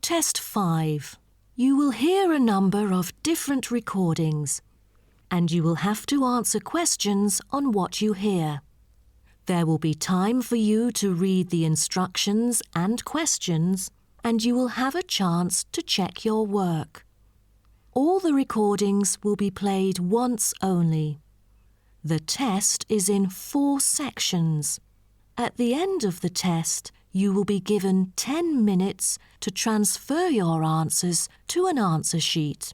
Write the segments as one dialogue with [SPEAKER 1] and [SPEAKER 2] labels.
[SPEAKER 1] Test 5. You will hear a number of different recordings, and you will have to answer questions on what you hear. There will be time for you to read the instructions and questions, and you will have a chance to check your work. All the recordings will be played once only. The test is in 4 sections. At the end of the test, you will be given 10 minutes to transfer your answers to an answer sheet.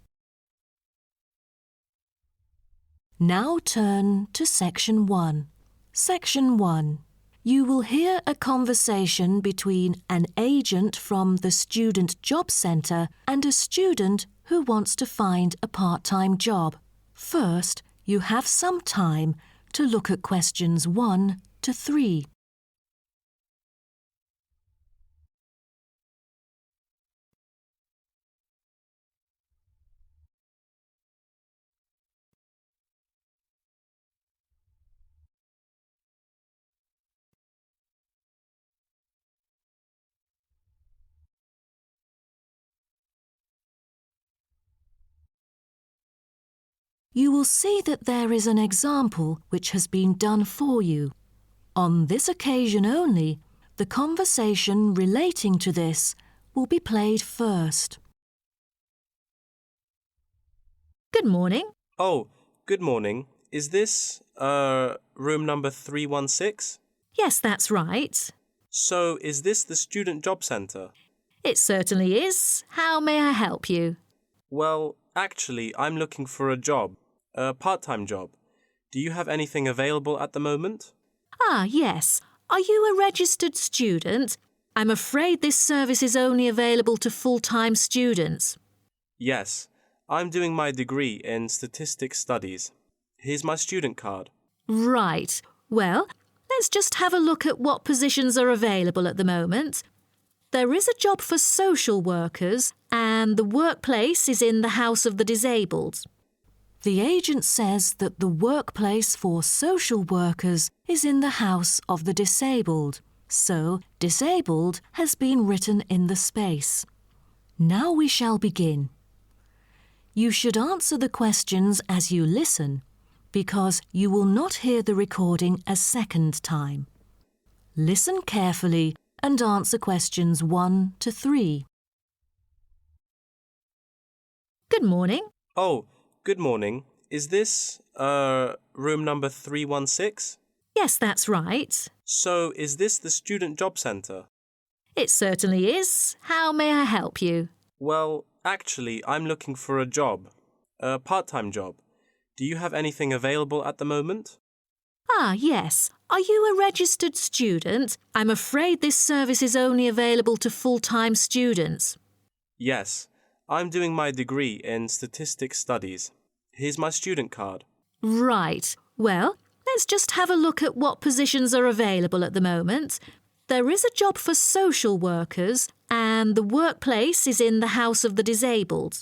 [SPEAKER 1] Now turn to Section 1. Section 1. You will hear a conversation between an agent from the Student Job Centre and a student who wants to find a part-time job. First, you have some time to look at questions 1 to 3. You will see that there is an example which has been done for you. On this occasion only, the conversation relating to this will be played first. Good morning.
[SPEAKER 2] Oh, good morning. Is this, room number 316?
[SPEAKER 1] Yes, that's right.
[SPEAKER 2] So, is this the Student Job Centre?
[SPEAKER 1] It certainly is. How may I help you?
[SPEAKER 2] Well, actually, I'm looking for a job, a part-time job. Do you have anything available at the moment?
[SPEAKER 1] Ah, yes. Are you a registered student? I'm afraid this service is only available to full-time students.
[SPEAKER 2] Yes, I'm doing my degree in statistics studies. Here's my student card.
[SPEAKER 1] Right. Well, let's just have a look at what positions are available at the moment. There is a job for social workers, and the workplace is in the House of the Disabled. The agent says that the workplace for social workers is in the House of the Disabled, so disabled has been written in the space. Now we shall begin. You should answer the questions as you listen, because you will not hear the recording a second time. Listen carefully and answer questions 1 to 3. Good morning.
[SPEAKER 2] Oh, good morning. Is this, room number 316?
[SPEAKER 1] Yes, that's right.
[SPEAKER 2] So, is this the Student Job Centre?
[SPEAKER 1] It certainly is. How may I help you?
[SPEAKER 2] Well, actually, I'm looking for a job, a part-time job. Do you have anything available at the moment?
[SPEAKER 1] Ah, yes. Are you a registered student? I'm afraid this service is only available to full-time students.
[SPEAKER 2] Yes, I'm doing my degree in statistics studies. Here's my student card.
[SPEAKER 1] Right. Well, let's just have a look at what positions are available at the moment. There is a job for social workers, and the workplace is in the House of the Disabled.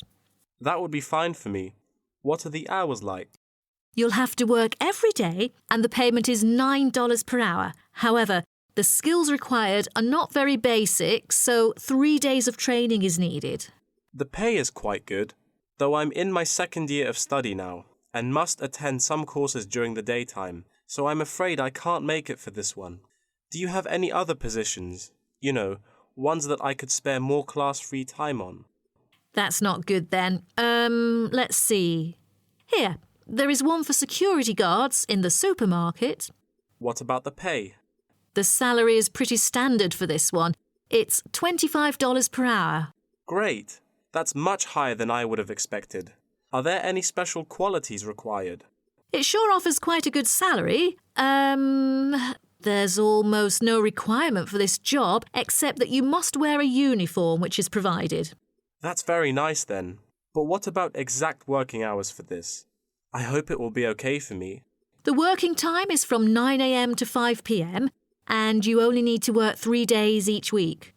[SPEAKER 2] That would be fine for me. What are the hours like?
[SPEAKER 1] You'll have to work every day, and the payment is $9 per hour. However, the skills required are not very basic, so 3 days of training is needed.
[SPEAKER 2] The pay is quite good, though I'm in my second year of study now and must attend some courses during the daytime, so I'm afraid I can't make it for this one. Do you have any other positions? You know, ones that I could spare more class-free time on?
[SPEAKER 1] That's not good then. Let's see. Here, there is one for security guards in the supermarket.
[SPEAKER 2] What about the pay?
[SPEAKER 1] The salary is pretty standard for this one. It's $25 per hour.
[SPEAKER 2] Great! That's much higher than I would have expected. Are there any special qualities required?
[SPEAKER 1] It sure offers quite a good salary. There's almost no requirement for this job except that you must wear a uniform which is provided.
[SPEAKER 2] That's very nice then. But what about exact working hours for this? I hope it will be okay for me.
[SPEAKER 1] The working time is from 9 a.m. to 5 p.m. and you only need to work 3 days each week.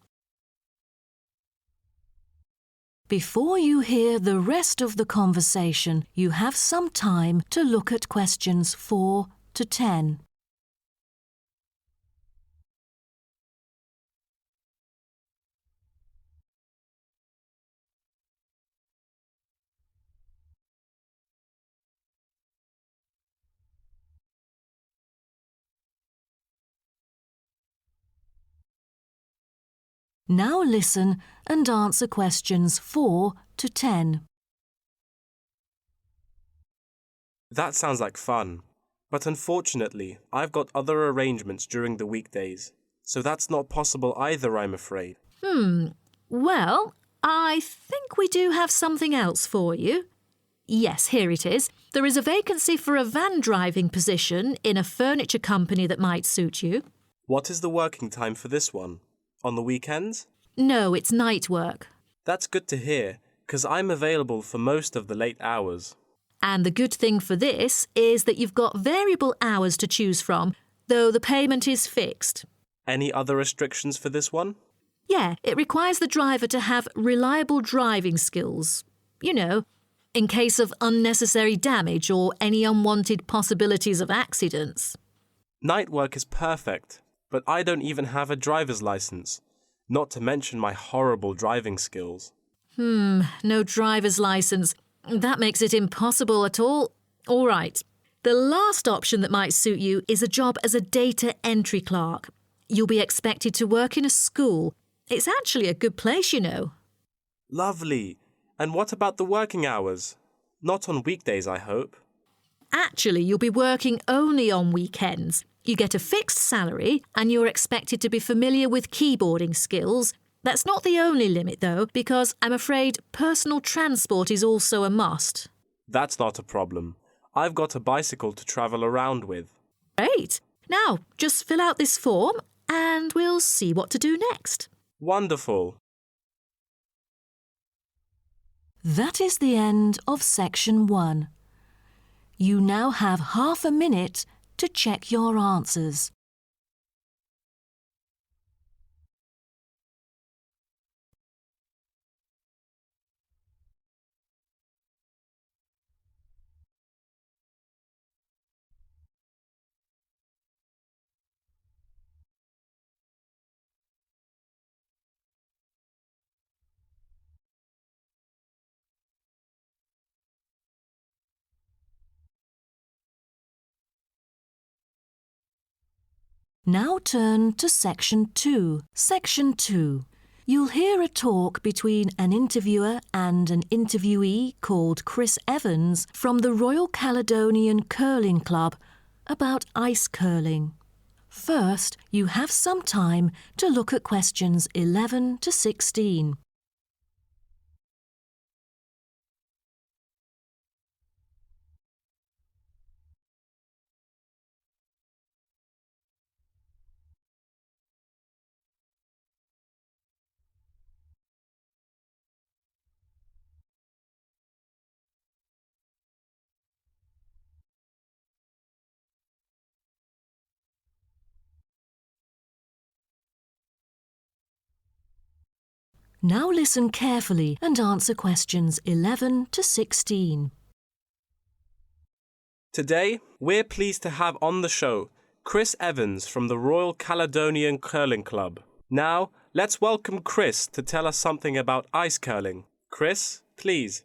[SPEAKER 1] Before you hear the rest of the conversation, you have some time to look at questions 4 to 10. Now listen and answer questions 4 to 10.
[SPEAKER 2] That sounds like fun. But unfortunately, I've got other arrangements during the weekdays. So that's not possible either, I'm afraid.
[SPEAKER 1] Well, I think we do have something else for you. Yes, here it is. There is a vacancy for a van driving position in a furniture company that might suit you.
[SPEAKER 2] What is the working time for this one? On the weekends?
[SPEAKER 1] No, it's night work.
[SPEAKER 2] That's good to hear, 'cause I'm available for most of the late hours.
[SPEAKER 1] And the good thing for this is that you've got variable hours to choose from, though the payment is fixed.
[SPEAKER 2] Any other restrictions for this one?
[SPEAKER 1] Yeah, it requires the driver to have reliable driving skills. You know, in case of unnecessary damage or any unwanted possibilities of accidents.
[SPEAKER 2] Night work is perfect, but I don't even have a driver's license, not to mention my horrible driving skills.
[SPEAKER 1] No driver's license. That makes it impossible at all. All right. The last option that might suit you is a job as a data entry clerk. You'll be expected to work in a school. It's actually a good place, you know.
[SPEAKER 2] Lovely. And what about the working hours? Not on weekdays, I hope.
[SPEAKER 1] Actually, you'll be working only on weekends. You get a fixed salary and you're expected to be familiar with keyboarding skills. That's not the only limit, though, because I'm afraid personal transport is also a must.
[SPEAKER 2] That's not a problem. I've got a bicycle to travel around with.
[SPEAKER 1] Great. Now, just fill out this form and we'll see what to do next.
[SPEAKER 2] Wonderful.
[SPEAKER 1] That is the end of section 1. You now have half a minute to check your answers. Now turn to Section 2. Section 2. You'll hear a talk between an interviewer and an interviewee called Chris Evans from the Royal Caledonian Curling Club about ice curling. First, you have some time to look at questions 11 to 16. Now listen carefully and answer questions 11 to 16.
[SPEAKER 2] Today, we're pleased to have on the show Chris Evans from the Royal Caledonian Curling Club. Now, let's welcome Chris to tell us something about ice curling. Chris, please.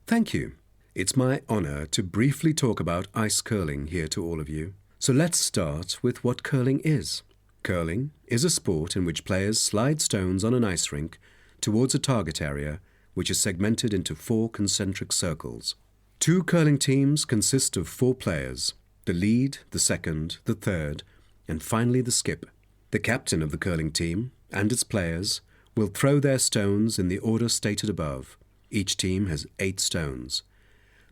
[SPEAKER 3] Thank you. It's my honour to briefly talk about ice curling here to all of you. So let's start with what curling is. Curling is a sport in which players slide stones on an ice rink towards a target area which is segmented into 4 concentric circles. 2 curling teams consist of 4 players, the lead, the second, the third, and finally the skip. The captain of the curling team and its players will throw their stones in the order stated above. Each team has 8 stones.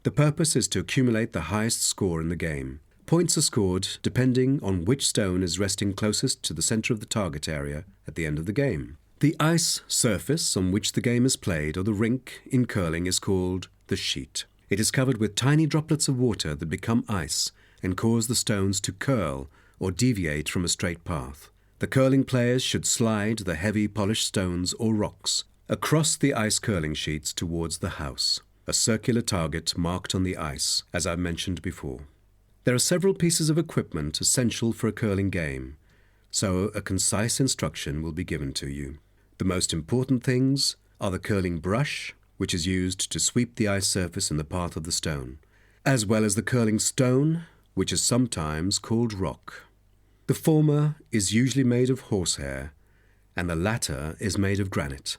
[SPEAKER 3] The purpose is to accumulate the highest score in the game. Points are scored depending on which stone is resting closest to the centre of the target area at the end of the game. The ice surface on which the game is played, or the rink in curling, is called the sheet. It is covered with tiny droplets of water that become ice and cause the stones to curl or deviate from a straight path. The curling players should slide the heavy polished stones or rocks across the ice curling sheets towards the house, a circular target marked on the ice, as I mentioned before. There are several pieces of equipment essential for a curling game, so a concise instruction will be given to you. The most important things are the curling brush, which is used to sweep the ice surface in the path of the stone, as well as the curling stone, which is sometimes called rock. The former is usually made of horsehair, and the latter is made of granite,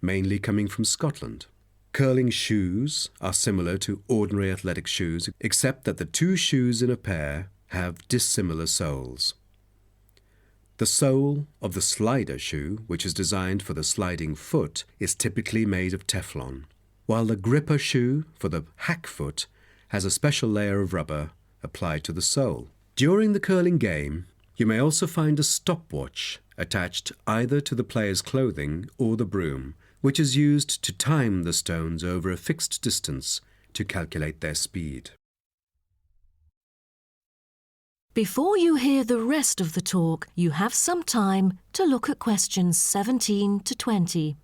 [SPEAKER 3] mainly coming from Scotland. Curling shoes are similar to ordinary athletic shoes, except that the two shoes in a pair have dissimilar soles. The sole of the slider shoe, which is designed for the sliding foot, is typically made of Teflon, while the gripper shoe for the hack foot has a special layer of rubber applied to the sole. During the curling game, you may also find a stopwatch attached either to the player's clothing or the broom, which is used to time the stones over a fixed distance to calculate their speed.
[SPEAKER 1] Before you hear the rest of the talk, you have some time to look at questions 17 to 20.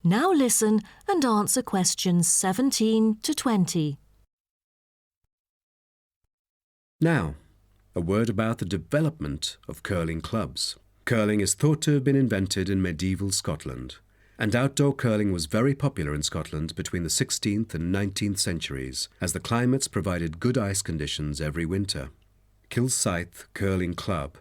[SPEAKER 1] Now listen and answer questions 17 to 20.
[SPEAKER 3] Now, a word about the development of curling clubs. Curling is thought to have been invented in medieval Scotland, and outdoor curling was very popular in Scotland between the 16th and 19th centuries, as the climates provided good ice conditions every winter. Kilsyth Curling Club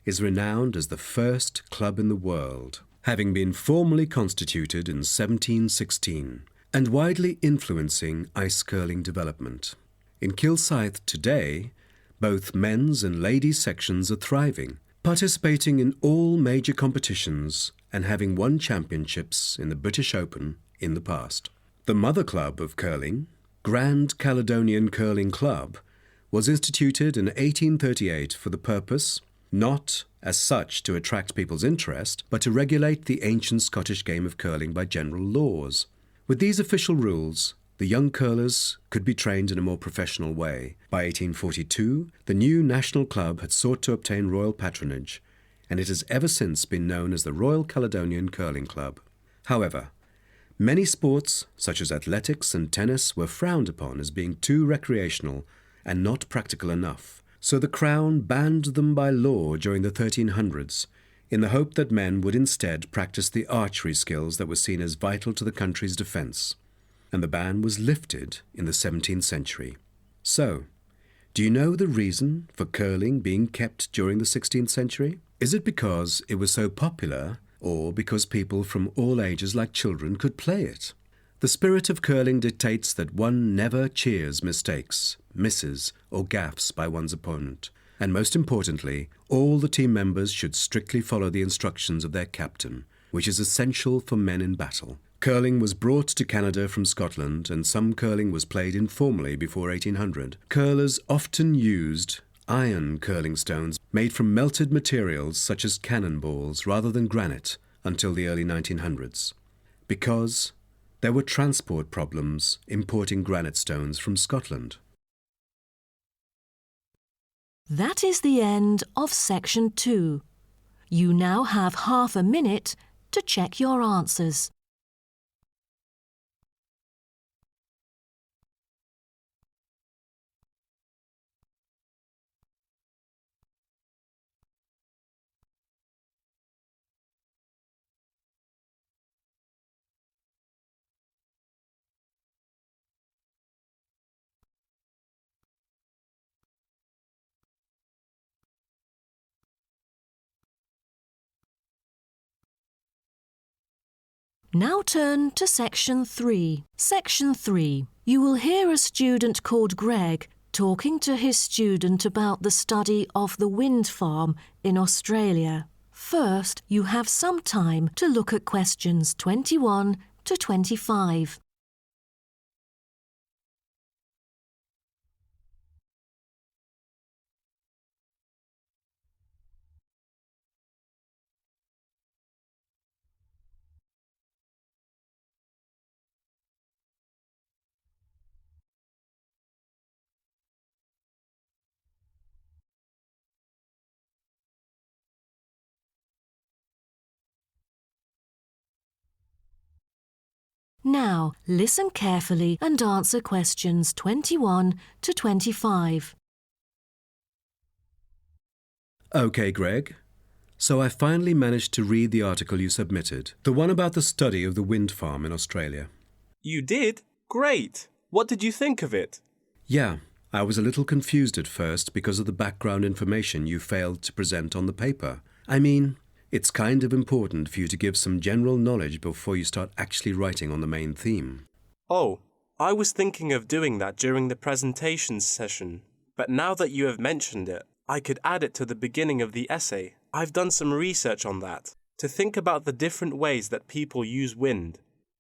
[SPEAKER 3] is renowned as the first club in the world, having been formally constituted in 1716 and widely influencing ice curling development. In Kilsyth today, both men's and ladies' sections are thriving, participating in all major competitions and having won championships in the British Open in the past. The mother club of curling, Grand Caledonian Curling Club, was instituted in 1838 for the purpose, not as such to attract people's interest, but to regulate the ancient Scottish game of curling by general laws. With these official rules, the young curlers could be trained in a more professional way. By 1842, the new national club had sought to obtain royal patronage, and it has ever since been known as the Royal Caledonian Curling Club. However, many sports, such as athletics and tennis, were frowned upon as being too recreational and not practical enough. So the Crown banned them by law during the 1300s, in the hope that men would instead practice the archery skills that were seen as vital to the country's defence. And the ban was lifted in the 17th century. So, do you know the reason for curling being kept during the 16th century? Is it because it was so popular, or because people from all ages like children could play it? The spirit of curling dictates that one never cheers mistakes, misses, or gaffes by one's opponent. And most importantly, all the team members should strictly follow the instructions of their captain, which is essential for men in battle. Curling was brought to Canada from Scotland, and some curling was played informally before 1800. Curlers often used iron curling stones made from melted materials such as cannonballs rather than granite until the early 1900s, because there were transport problems importing granite stones from Scotland.
[SPEAKER 1] That is the end of section 2. You now have half a minute to check your answers. Now turn to section 3. Section 3. You will hear a student called Greg talking to his student about the study of the wind farm in Australia. First, you have some time to look at questions 21 to 25. Now, listen carefully and answer questions 21 to 25.
[SPEAKER 3] OK, Greg. So I finally managed to read the article you submitted, the one about the study of the wind farm in Australia.
[SPEAKER 2] You did? Great! What did you think of it?
[SPEAKER 3] Yeah, I was a little confused at first because of the background information you failed to present on the paper. I mean, it's kind of important for you to give some general knowledge before you start actually writing on the main theme.
[SPEAKER 2] Oh, I was thinking of doing that during the presentation session, but now that you have mentioned it, I could add it to the beginning of the essay. I've done some research on that, to think about the different ways that people use wind.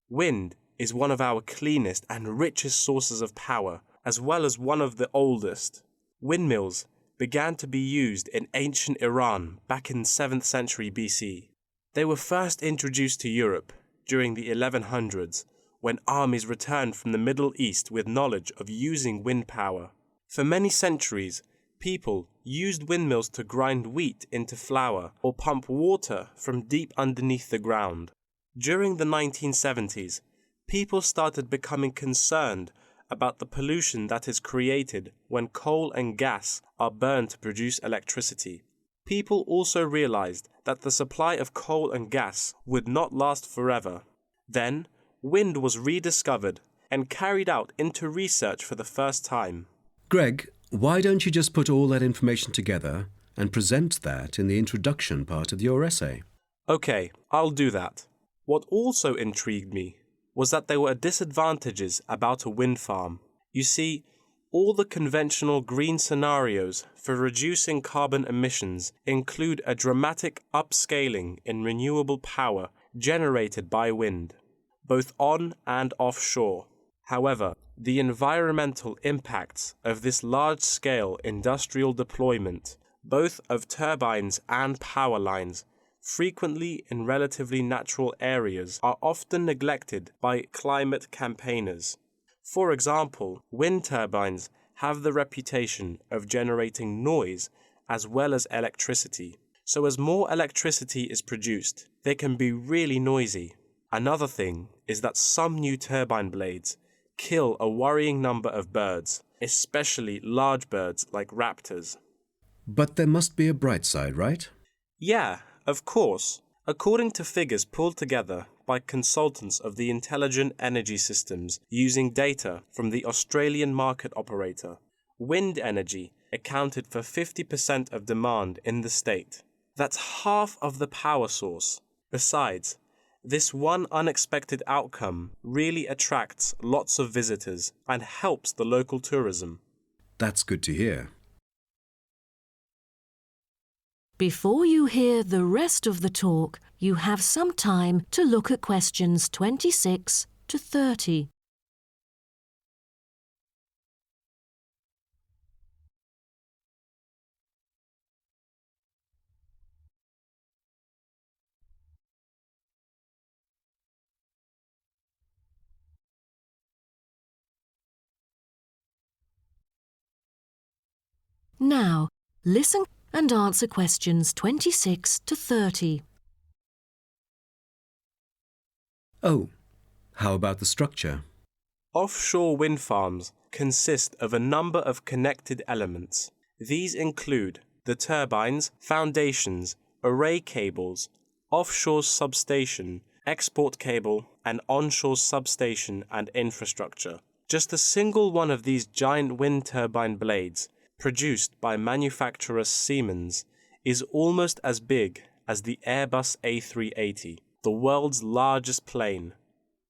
[SPEAKER 2] Wind is one of our cleanest and richest sources of power, as well as one of the oldest. Windmills began to be used in ancient Iran back in 7th century BC. They were first introduced to Europe during the 1100s, when armies returned from the Middle East with knowledge of using wind power. For many centuries, people used windmills to grind wheat into flour or pump water from deep underneath the ground. During the 1970s, people started becoming concerned about the pollution that is created when coal and gas are burned to produce electricity. People also realized that the supply of coal and gas would not last forever. Then, wind was rediscovered and carried out into research for the first time.
[SPEAKER 3] Greg, why don't you just put all that information together and present that in the introduction part of your essay?
[SPEAKER 2] Okay, I'll do that. What also intrigued me was that there were disadvantages about a wind farm. You see, all the conventional green scenarios for reducing carbon emissions include a dramatic upscaling in renewable power generated by wind, both on and offshore. However, the environmental impacts of this large-scale industrial deployment, both of turbines and power lines, frequently in relatively natural areas, are often neglected by climate campaigners. For example, wind turbines have the reputation of generating noise as well as electricity. So as more electricity is produced, they can be really noisy. Another thing is that some new turbine blades kill a worrying number of birds, especially large birds like raptors.
[SPEAKER 3] But there must be a bright side, right?
[SPEAKER 2] Yeah, of course. According to figures pulled together by consultants of the Intelligent Energy Systems using data from the Australian market operator, wind energy accounted for 50% of demand in the state. That's half of the power source. Besides, this one unexpected outcome really attracts lots of visitors and helps the local tourism.
[SPEAKER 3] That's good to hear.
[SPEAKER 1] Before you hear the rest of the talk, you have some time to look at questions 26 to 30. Now, listen and answer questions 26 to 30.
[SPEAKER 3] Oh, how about the structure?
[SPEAKER 2] Offshore wind farms consist of a number of connected elements. These include the turbines, foundations, array cables, offshore substation, export cable, and onshore substation and infrastructure. Just a single one of these giant wind turbine blades, produced by manufacturer Siemens, is almost as big as the Airbus A380, the world's largest plane.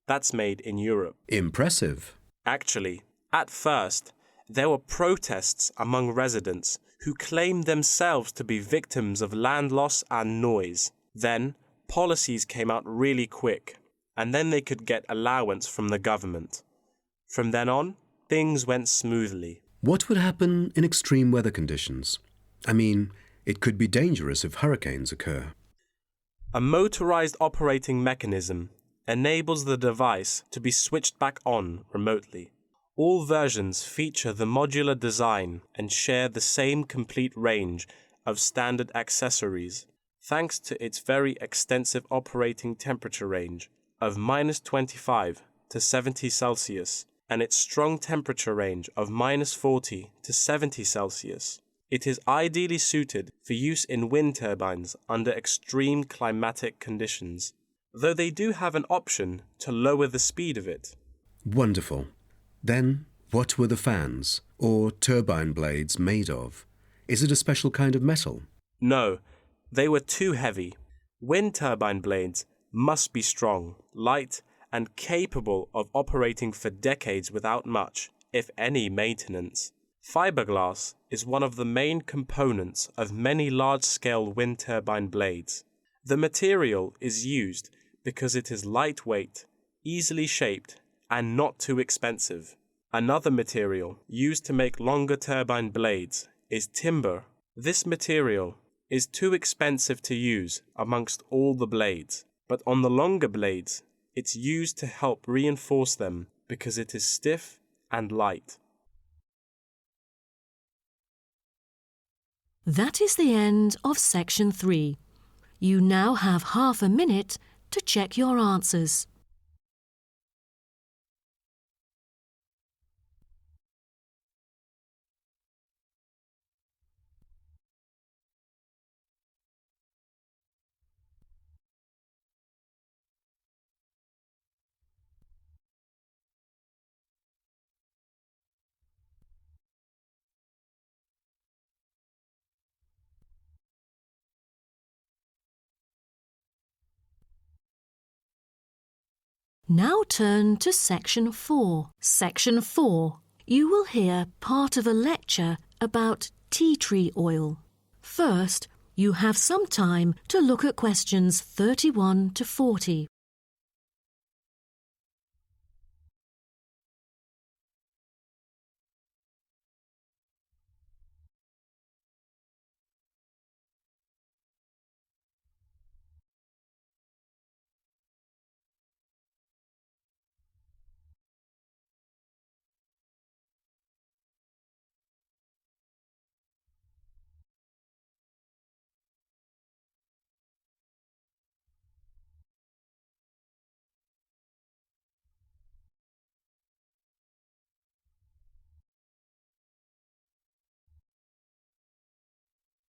[SPEAKER 2] That's made in Europe.
[SPEAKER 3] Impressive.
[SPEAKER 2] Actually, at first, there were protests among residents who claimed themselves to be victims of land loss and noise. Then, policies came out really quick, and then they could get allowance from the government. From then on, things went smoothly.
[SPEAKER 3] What would happen in extreme weather conditions? I mean, it could be dangerous if hurricanes occur.
[SPEAKER 2] A motorized operating mechanism enables the device to be switched back on remotely. All versions feature the modular design and share the same complete range of standard accessories, thanks to its very extensive operating temperature range of -25 to to 70 Celsius, and its strong temperature range of -40 to 70 Celsius. It is ideally suited for use in wind turbines under extreme climatic conditions, though they do have an option to lower the speed of it.
[SPEAKER 3] Wonderful. Then, what were the fans, or turbine blades, made of? Is it a special kind of metal?
[SPEAKER 2] No, they were too heavy. Wind turbine blades must be strong, light, and capable of operating for decades without much, if any, maintenance. Fiberglass is one of the main components of many large-scale wind turbine blades. The material is used because it is lightweight, easily shaped, and not too expensive. Another material used to make longer turbine blades is timber. This material is too expensive to use amongst all the blades, but on the longer blades, it's used to help reinforce them because it is stiff and light.
[SPEAKER 1] That is the end of section 3. You now have half a minute to check your answers. Now turn to section 4. Section 4. You will hear part of a lecture about tea tree oil. First, you have some time to look at questions 31 to 40.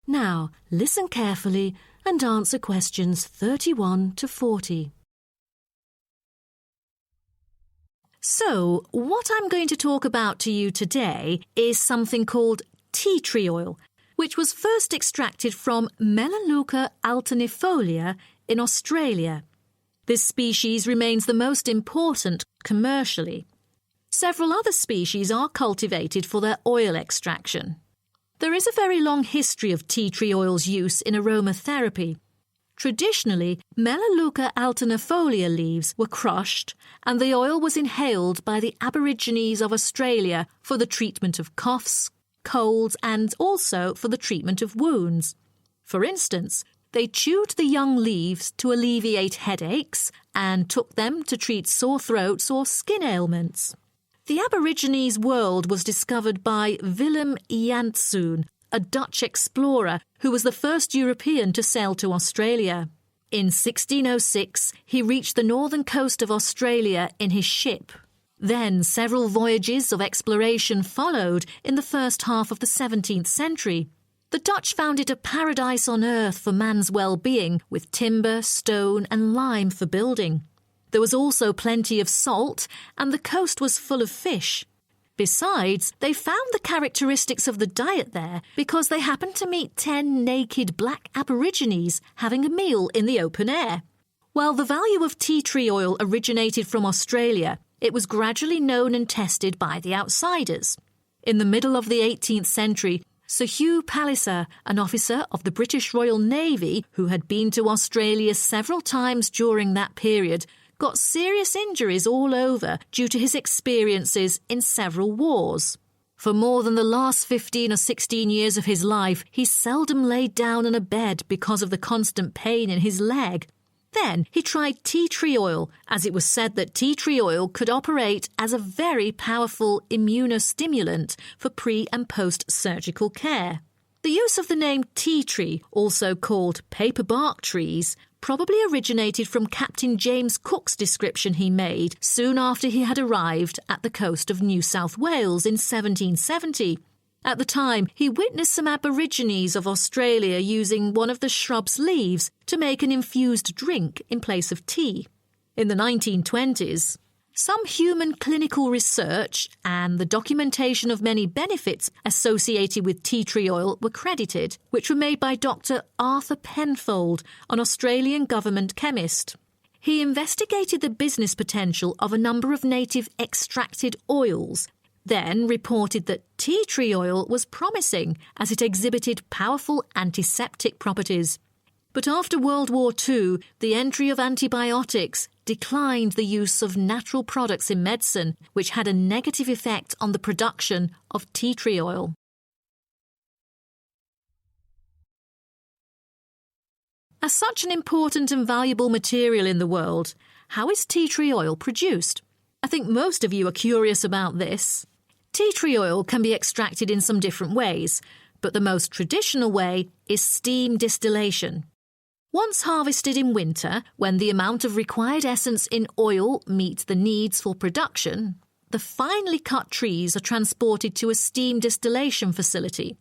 [SPEAKER 1] Now, listen carefully and answer questions 31 to 40. So, what I'm going to talk about to you today is something called tea tree oil, which was first extracted from Melaleuca alternifolia in Australia. This species remains the most important commercially. Several other species are cultivated for their oil extraction. There is a very long history of tea tree oil's use in aromatherapy. Traditionally, Melaleuca alternifolia leaves were crushed and the oil was inhaled by the Aborigines of Australia for the treatment of coughs, colds and also for the treatment of wounds. For instance, they chewed the young leaves to alleviate headaches and took them to treat sore throats or skin ailments. The Aborigines world was discovered by Willem Ielts, a Dutch explorer who was the first European to sail to Australia. In 1606, he reached the northern coast of Australia in his ship. Then several voyages of exploration followed in the first half of the 17th century. The Dutch found it a paradise on earth for man's well-being, with timber, stone and lime for building. There was also plenty of salt, and the coast was full of fish. Besides, they found the characteristics of the diet there because they happened to meet 10 naked black Aborigines having a meal in the open air. While the value of tea tree oil originated from Australia, it was gradually known and tested by the outsiders. In the middle of the 18th century, Sir Hugh Palliser, an officer of the British Royal Navy who had been to Australia several times during that period, got serious injuries all over due to his experiences in several wars. For more than the last 15 or 16 years of his life, he seldom laid down on a bed because of the constant pain in his leg. Then he tried tea tree oil, as it was said that tea tree oil could operate as a very powerful immunostimulant for pre- and post-surgical care. The use of the name tea tree, also called paper bark trees, probably originated from Captain James Cook's description he made soon after he had arrived at the coast of New South Wales in 1770. At the time, he witnessed some Aborigines of Australia using one of the shrub's leaves to make an infused drink in place of tea. In the 1920s, some human clinical research and the documentation of many benefits associated with tea tree oil were credited, which were made by Dr. Arthur Penfold, an Australian government chemist. He investigated the business potential of a number of native extracted oils, then reported that tea tree oil was promising as it exhibited powerful antiseptic properties. But after World War II, the entry of antibiotics declined the use of natural products in medicine, which had a negative effect on the production of tea tree oil. As such an important and valuable material in the world, how is tea tree oil produced? I think most of you are curious about this. Tea tree oil can be extracted in some different ways, but the most traditional way is steam distillation. Once harvested in winter, when the amount of required essence in oil meets the needs for production, the finely cut trees are transported to a steam distillation facility.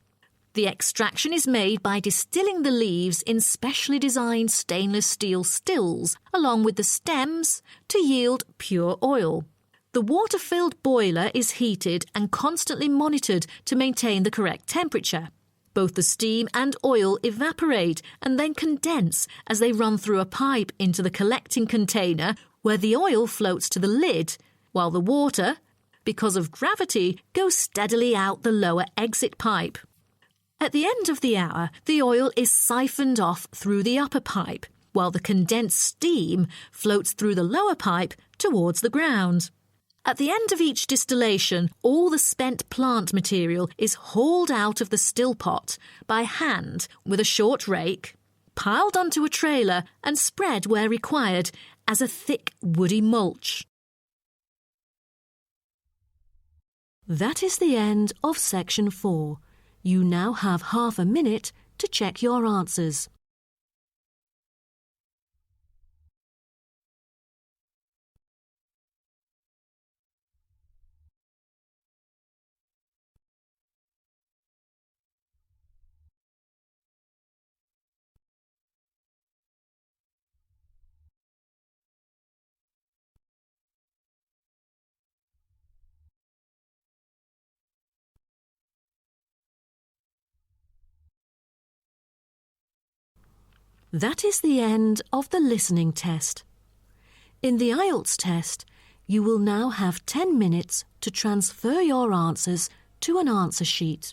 [SPEAKER 1] The extraction is made by distilling the leaves in specially designed stainless steel stills along with the stems to yield pure oil. The water-filled boiler is heated and constantly monitored to maintain the correct temperature. Both the steam and oil evaporate and then condense as they run through a pipe into the collecting container where the oil floats to the lid, while the water, because of gravity, goes steadily out the lower exit pipe. At the end of the hour, the oil is siphoned off through the upper pipe, while the condensed steam floats through the lower pipe towards the ground. At the end of each distillation, all the spent plant material is hauled out of the still pot by hand with a short rake, piled onto a trailer and spread where required as a thick woody mulch. That is the end of section 4. You now have half a minute to check your answers. That is the end of the listening test. In the Ielts test, you will now have 10 minutes to transfer your answers to an answer sheet.